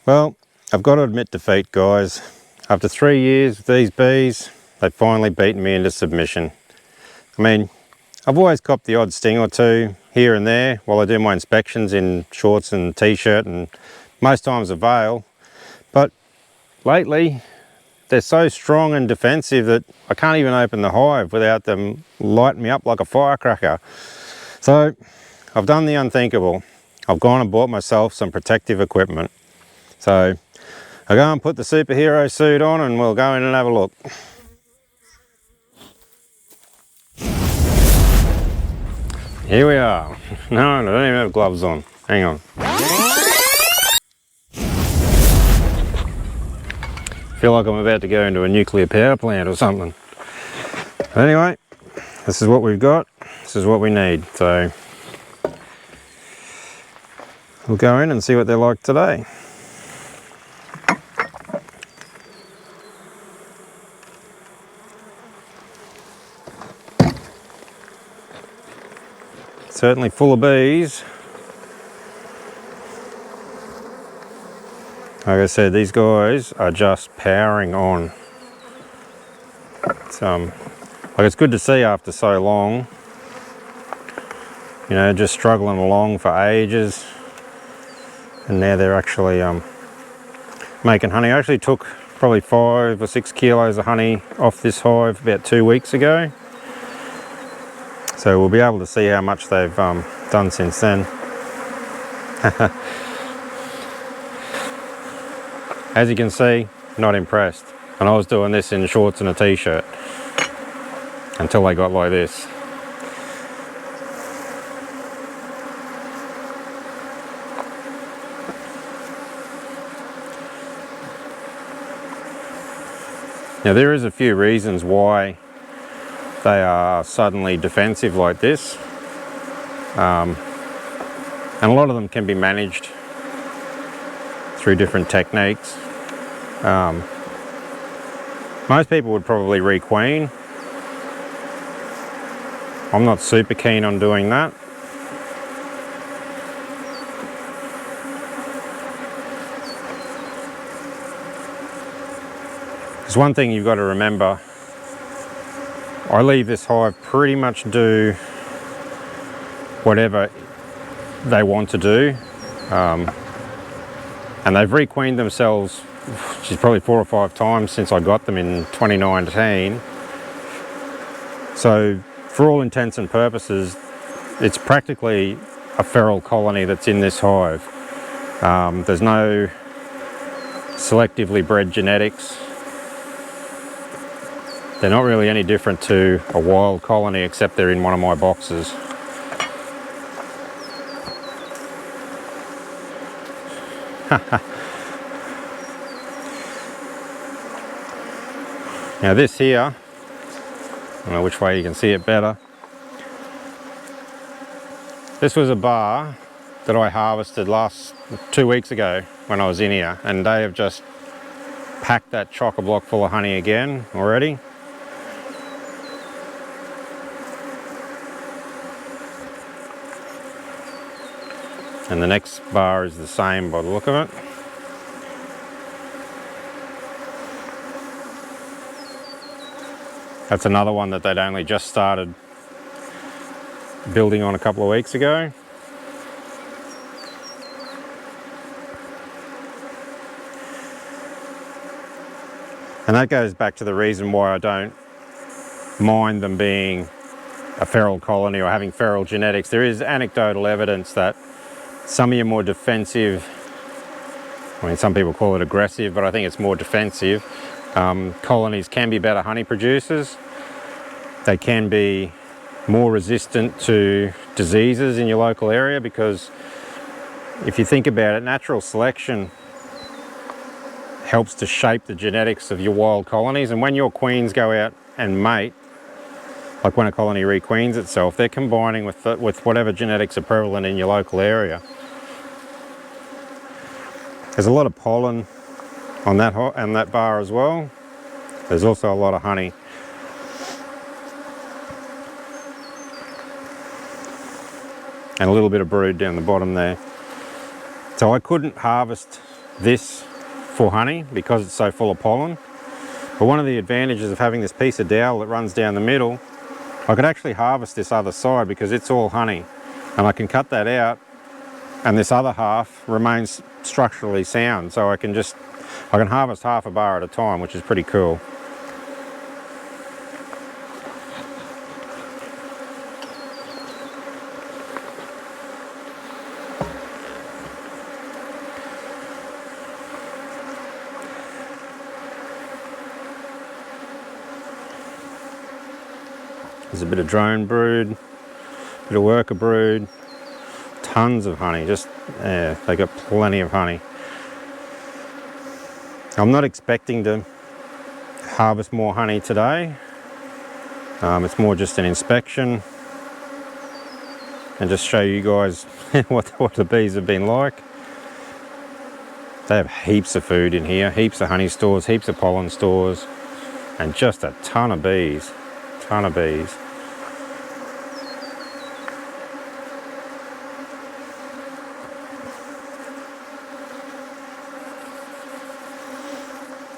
Well, I've got to admit defeat, guys. After 3 years with these bees, they've finally beaten me into submission. I mean, I've always copped the odd sting or two here and there while I do my inspections in shorts and t-shirt, and most times a veil. But lately, they're so strong and defensive that I can't even open the hive without them lighting me up like a firecracker. So I've done the unthinkable. I've gone and bought myself some protective equipment. So I'll go and put the superhero suit on and we'll go in and have a look. Here we are. No, I don't even have gloves on. Hang on. Feel like I'm about to go into a nuclear power plant or something. But anyway, this is what we've got. This is what we need. So we'll go in and see what they're like today. Certainly full of bees. Like I said, these guys are just powering on. It's good to see after so long. You know, just struggling along for ages, and now they're actually making honey. I actually took probably 5 or 6 kilos of honey off this hive about 2 weeks ago, so we'll be able to see how much they've done since then. As you can see, not impressed. And I was doing this in shorts and a t-shirt until they got like this. Now there is a few reasons why they are suddenly defensive like this. And a lot of them can be managed through different techniques. Most people would probably requeen. I'm not super keen on doing that. There's one thing you've got to remember. I leave this hive pretty much do whatever they want to do. And they've requeened themselves, which is probably 4 or 5 times since I got them in 2019. So for all intents and purposes, it's practically a feral colony that's in this hive. There's no selectively bred genetics. They're not really any different to a wild colony, except they're in one of my boxes. Now this here, I don't know which way you can see it better. This was a bar that I harvested 2 weeks ago when I was in here, and they have just packed that chock-a-block full of honey again already. And the next bar is the same by the look of it. That's another one that they'd only just started building on a couple of weeks ago. And that goes back to the reason why I don't mind them being a feral colony or having feral genetics. There is anecdotal evidence that some of your more defensive, I mean, some people call it aggressive, but I think it's more defensive, colonies can be better honey producers. They can be more resistant to diseases in your local area, because if you think about it, natural selection helps to shape the genetics of your wild colonies, and when your queens go out and mate, like when a colony requeens itself, they're combining with whatever genetics are prevalent in your local area. There's a lot of pollen on that bar as well. There's also a lot of honey. And a little bit of brood down the bottom there. So I couldn't harvest this for honey because it's so full of pollen. But one of the advantages of having this piece of dowel that runs down the middle, I could actually harvest this other side because it's all honey. And I can cut that out and this other half remains structurally sound. So I can harvest half a bar at a time, which is pretty cool. There's a bit of drone brood, a bit of worker brood, tons of honey, they got plenty of honey. I'm not expecting to harvest more honey today. It's more just an inspection and just show you guys what the bees have been like. They have heaps of food in here, heaps of honey stores, heaps of pollen stores, and just a ton of bees,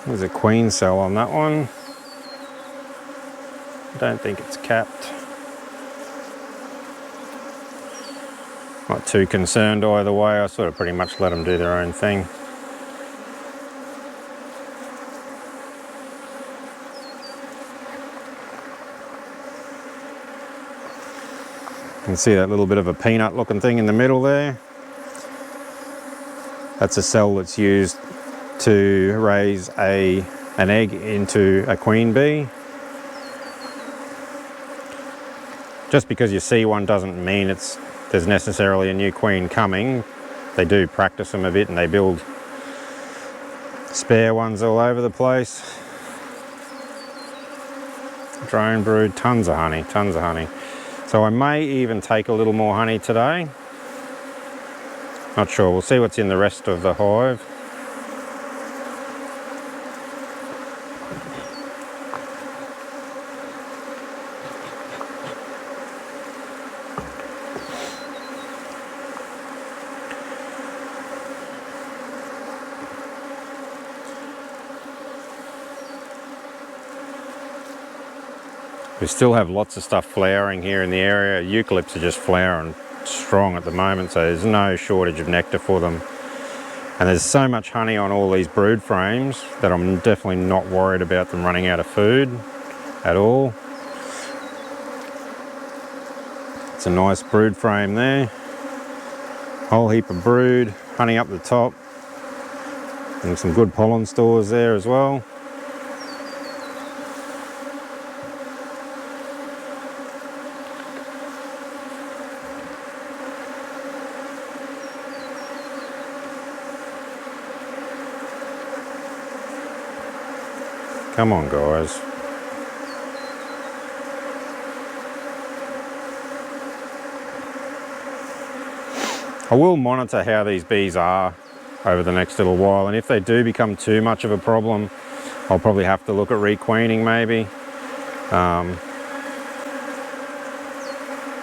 There's a queen cell on that one. I don't think it's capped. Not too concerned either way. I sort of pretty much let them do their own thing. You can see that little bit of a peanut looking thing in the middle there. That's a cell that's used to raise an egg into a queen bee. Just because you see one doesn't mean there's necessarily a new queen coming. They do practice them a bit and they build spare ones all over the place. Drone brood, tons of honey. So I may even take a little more honey today. Not sure, we'll see what's in the rest of the hive. We still have lots of stuff flowering here in the area. Eucalypts are just flowering strong at the moment, so there's no shortage of nectar for them. And there's so much honey on all these brood frames that I'm definitely not worried about them running out of food at all. It's a nice brood frame there. Whole heap of brood, honey up the top, and some good pollen stores there as well. Come on, guys. I will monitor how these bees are over the next little while, and if they do become too much of a problem, I'll probably have to look at requeening maybe. I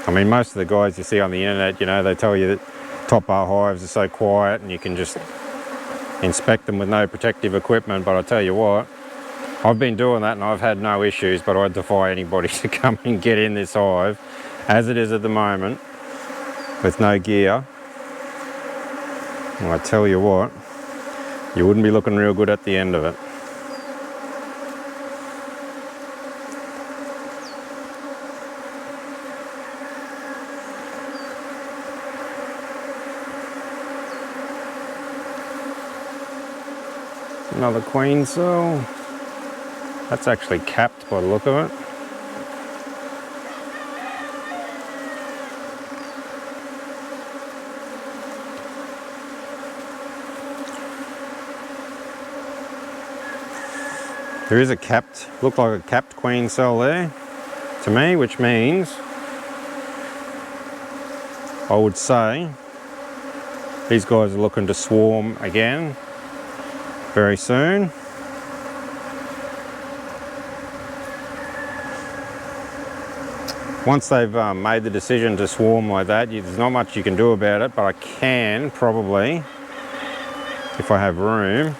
mean, most of the guys you see on the internet, you know, they tell you that top bar hives are so quiet and you can just inspect them with no protective equipment, but I tell you what, I've been doing that and I've had no issues, but I defy anybody to come and get in this hive as it is at the moment with no gear. And I tell you what, you wouldn't be looking real good at the end of it. Another queen cell. That's actually capped by the look of it. There is a capped, look like a capped queen cell there to me, which means I would say these guys are looking to swarm again very soon. Once they've made the decision to swarm like that, there's not much you can do about it, but I can probably if I have room.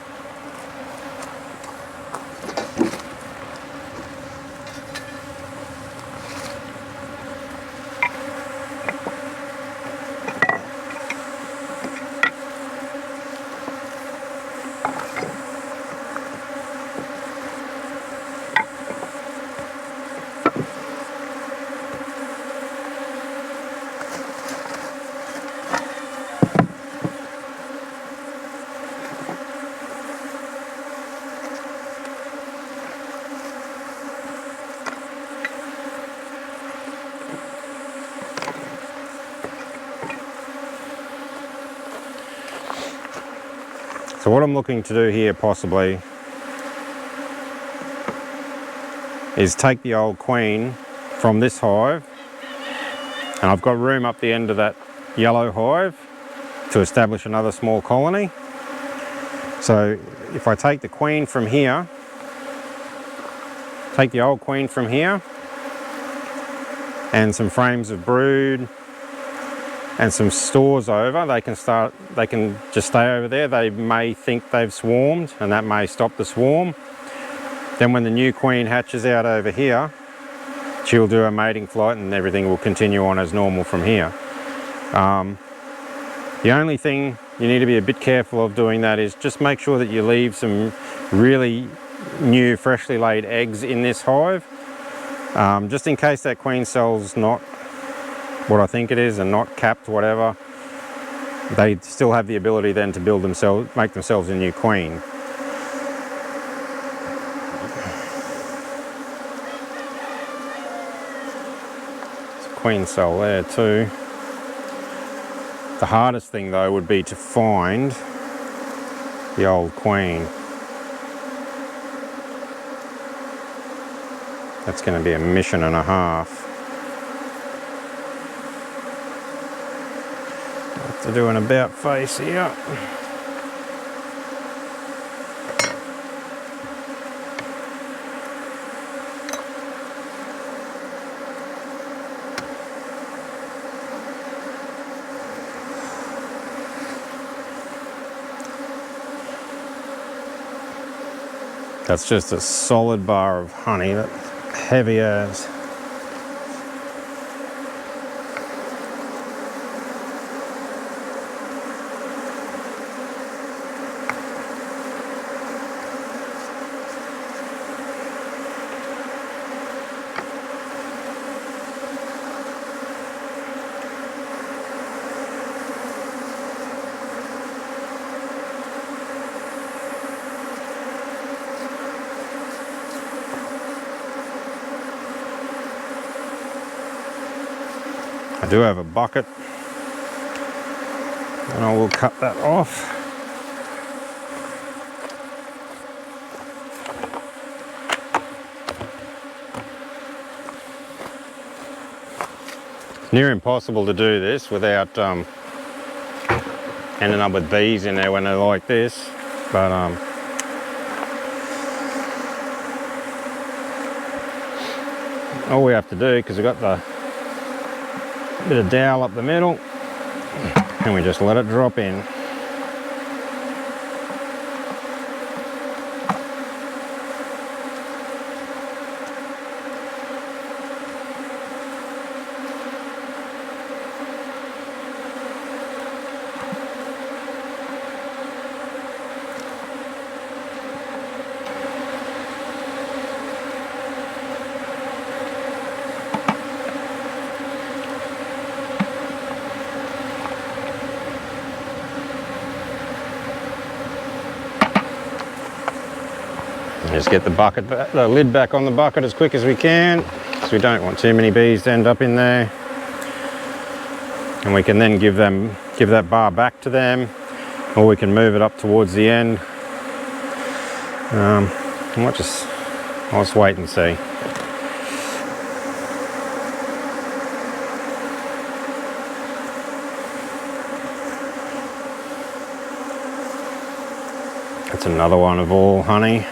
So what I'm looking to do here possibly is take the old queen from this hive, and I've got room up the end of that yellow hive to establish another small colony. So if I take the queen from here, take the old queen from here, and some frames of brood and some stores over, they can just stay over there. They may think they've swarmed, and that may stop the swarm. Then when the new queen hatches out over here, she'll do a mating flight and everything will continue on as normal from here. The only thing you need to be a bit careful of doing that is just make sure that you leave some really new freshly laid eggs in this hive, just in case that queen cell's not what I think it is and not capped, whatever. They still have the ability then to build themselves, make themselves a new queen. There's a queen cell there too. The hardest thing though would be to find the old queen. That's going to be a mission and a half. To do an about face here. That's just a solid bar of honey, that's heavy as. I do have a bucket, and I will cut that off. It's near impossible to do this without ending up with bees in there when they're like this, but all we have to do, because we've got the bit of dowel up the middle, and we just let it drop in. Just get the lid back on the bucket as quick as we can, because we don't want too many bees to end up in there. And we can then give that bar back to them, or we can move it up towards the end. I'll just wait and see. That's another one of all honey.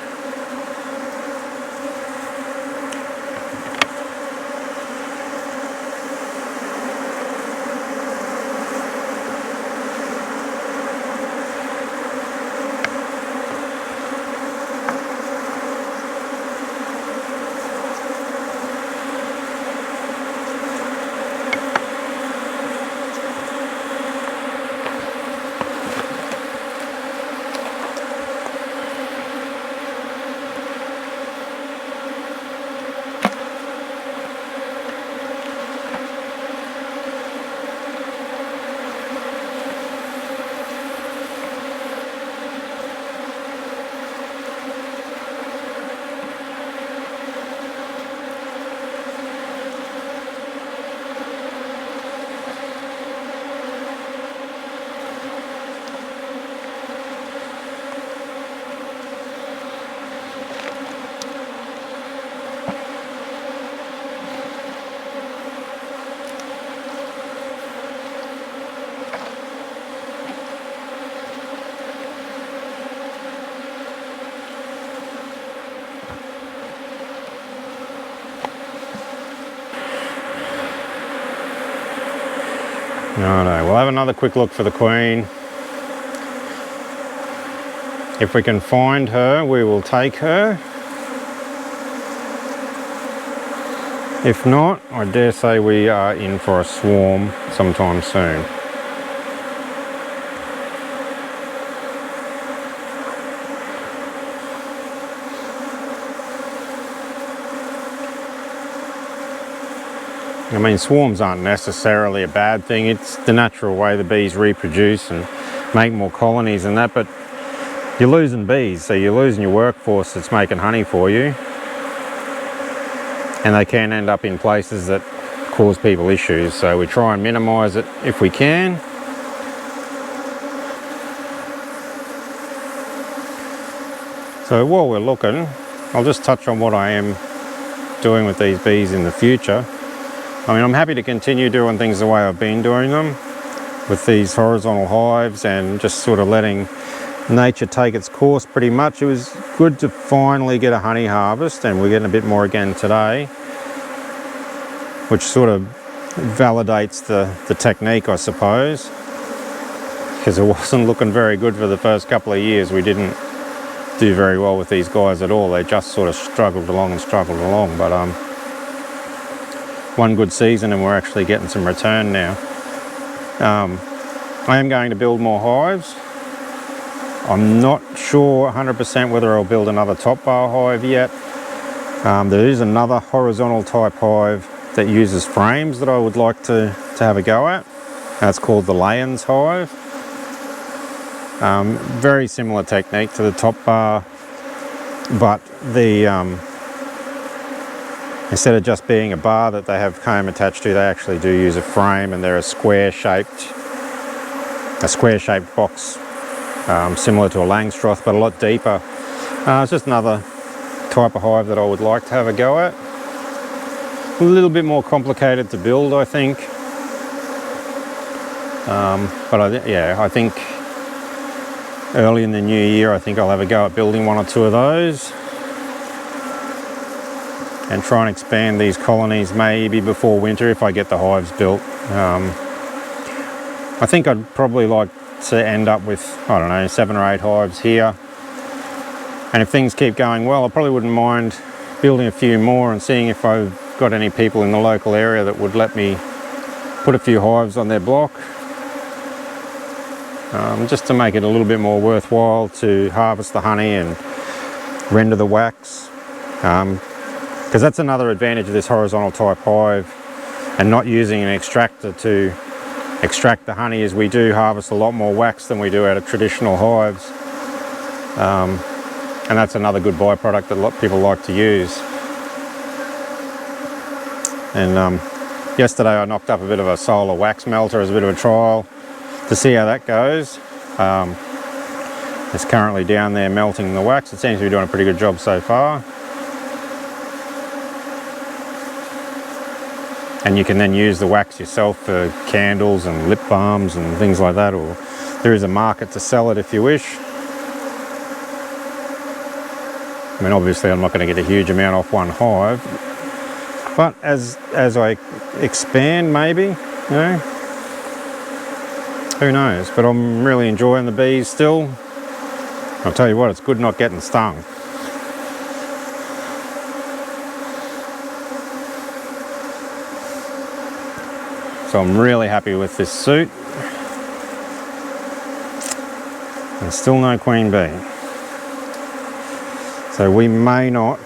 Righto, we'll have another quick look for the queen. If we can find her, we will take her. If not, I dare say we are in for a swarm sometime soon. I mean, swarms aren't necessarily a bad thing. It's the natural way the bees reproduce and make more colonies and that, but you're losing bees, so you're losing your workforce that's making honey for you. And they can end up in places that cause people issues, so we try and minimise it if we can. So while we're looking, I'll just touch on what I am doing with these bees in the future. I mean, I'm happy to continue doing things the way I've been doing them with these horizontal hives and just sort of letting nature take its course pretty much. It was good to finally get a honey harvest, and we're getting a bit more again today, which sort of validates the technique, I suppose, because it wasn't looking very good for the first couple of years. We didn't do very well with these guys at all. They just sort of struggled along, but one good season and we're actually getting some return now. I am going to build more hives. I'm not sure 100% whether I'll build another top bar hive yet. There is another horizontal type hive that uses frames that I would like to have a go at. That's called the Layens hive. Very similar technique to the top bar, but the instead of just being a bar that they have comb attached to, they actually do use a frame, and they're a square-shaped box, similar to a Langstroth, but a lot deeper. It's just another type of hive that I would like to have a go at. A little bit more complicated to build, I think. But I think early in the new year, I think I'll have a go at building one or two of those and try and expand these colonies maybe before winter if I get the hives built. I think I'd probably like to end up with, I don't know, 7 or 8 hives here. And if things keep going well, I probably wouldn't mind building a few more and seeing if I've got any people in the local area that would let me put a few hives on their block. Just to make it a little bit more worthwhile to harvest the honey and render the wax. Because that's another advantage of this horizontal type hive and not using an extractor to extract the honey, is we do harvest a lot more wax than we do out of traditional hives. And that's another good byproduct that a lot of people like to use. And yesterday I knocked up a bit of a solar wax melter as a bit of a trial to see how that goes. It's currently down there melting the wax. It seems to be doing a pretty good job so far. And you can then use the wax yourself for candles and lip balms and things like that, or there is a market to sell it if you wish. I mean, obviously I'm not going to get a huge amount off one hive, but as I expand, maybe, you know, who knows. But I'm really enjoying the bees still. I'll tell you what, it's good not getting stung. So I'm really happy with this suit. And still no queen bee. So we may not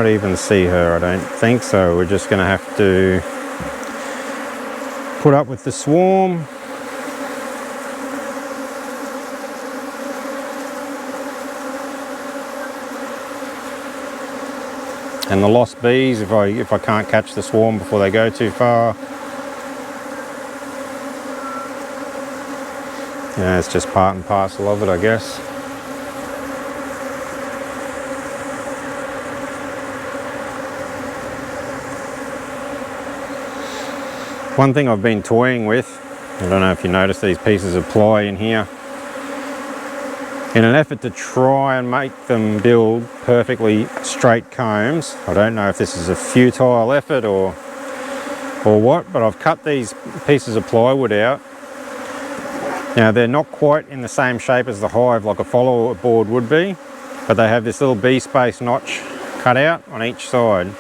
even see her, I don't think. So we're just going to have to put up with the swarm. And the lost bees, if I can't catch the swarm before they go too far. Yeah, it's just part and parcel of it, I guess. One thing I've been toying with, I don't know if you notice these pieces of ply in here, in an effort to try and make them build perfectly straight combs. I don't know if this is a futile effort or or what, but I've cut these pieces of plywood out. Now they're not quite in the same shape as the hive like a follower board would be, but they have this little B-space notch cut out on each side.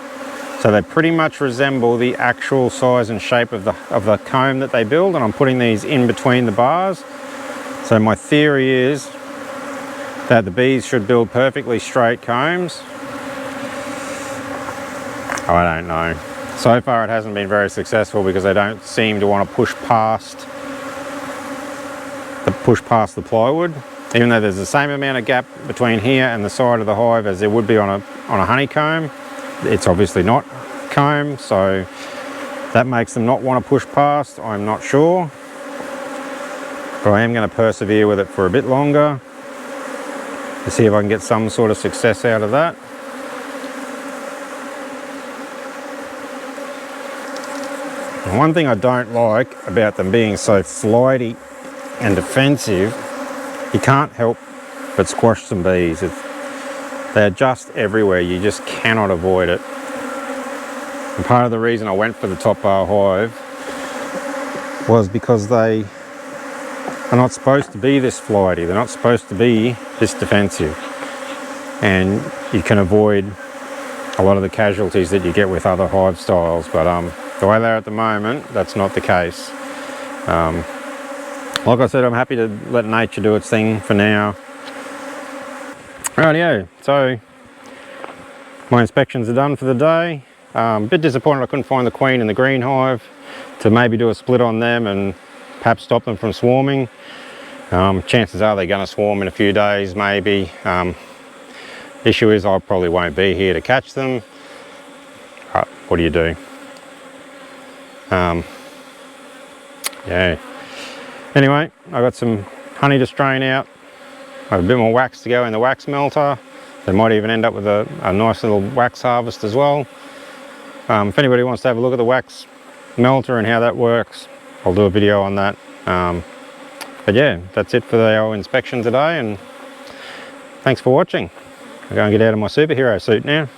So they pretty much resemble the actual size and shape of the comb that they build, and I'm putting these in between the bars. So my theory is that the bees should build perfectly straight combs. I don't know. So far it hasn't been very successful because they don't seem to want to push past the plywood, even though there's the same amount of gap between here and the side of the hive as there would be on a honeycomb. It's obviously not comb, so that makes them not want to push past. I'm not sure, but I am going to persevere with it for a bit longer to see if I can get some sort of success out of that. And one thing I don't like about them being so flighty and defensive, you can't help but squash some bees. They're just everywhere, you just cannot avoid it. And part of the reason I went for the top bar hive was because they are not supposed to be this flighty, they're not supposed to be this defensive, and you can avoid a lot of the casualties that you get with other hive styles, but the way they're at the moment, that's not the case. Like I said, I'm happy to let nature do its thing for now. Rightio, so my inspections are done for the day. A bit disappointed I couldn't find the queen in the green hive to maybe do a split on them and perhaps stop them from swarming. Chances are they're going to swarm in a few days maybe. Issue is I probably won't be here to catch them. What do you do? Yeah. Anyway, I got some honey to strain out. I have a bit more wax to go in the wax melter. They might even end up with a nice little wax harvest as well. If anybody wants to have a look at the wax melter and how that works, I'll do a video on that. But yeah, that's it for our inspection today, and thanks for watching. I'm going to get out of my superhero suit now.